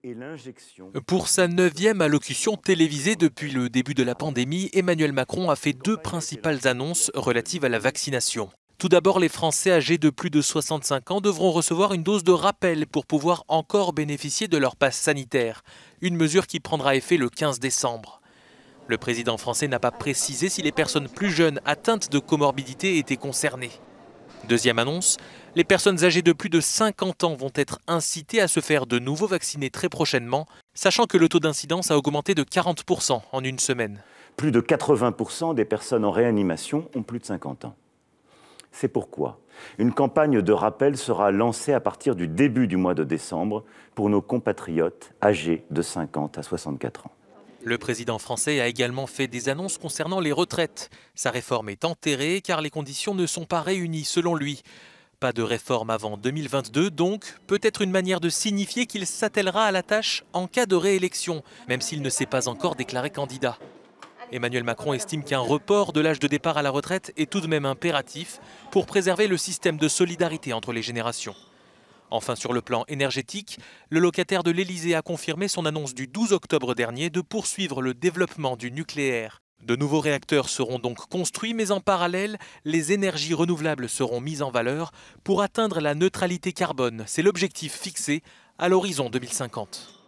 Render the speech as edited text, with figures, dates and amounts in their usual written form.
et l'injection. Pour sa 9e allocution télévisée depuis le début de la pandémie, Emmanuel Macron a fait deux principales annonces relatives à la vaccination. Tout d'abord, les Français âgés de plus de 65 ans devront recevoir une dose de rappel pour pouvoir encore bénéficier de leur passe sanitaire, une mesure qui prendra effet le 15 décembre. Le président français n'a pas précisé si les personnes plus jeunes atteintes de comorbidité étaient concernées. Deuxième annonce, les personnes âgées de plus de 50 ans vont être incitées à se faire de nouveau vacciner très prochainement, sachant que le taux d'incidence a augmenté de 40% en une semaine. Plus de 80% des personnes en réanimation ont plus de 50 ans. C'est pourquoi une campagne de rappel sera lancée à partir du début du mois de décembre pour nos compatriotes âgés de 50 à 64 ans. Le président français a également fait des annonces concernant les retraites. Sa réforme est enterrée car les conditions ne sont pas réunies selon lui. Pas de réforme avant 2022, donc peut-être une manière de signifier qu'il s'attellera à la tâche en cas de réélection, même s'il ne s'est pas encore déclaré candidat. Emmanuel Macron estime qu'un report de l'âge de départ à la retraite est tout de même impératif pour préserver le système de solidarité entre les générations. Enfin, sur le plan énergétique, le locataire de l'Élysée a confirmé son annonce du 12 octobre dernier de poursuivre le développement du nucléaire. De nouveaux réacteurs seront donc construits, mais en parallèle, les énergies renouvelables seront mises en valeur pour atteindre la neutralité carbone. C'est l'objectif fixé à l'horizon 2050.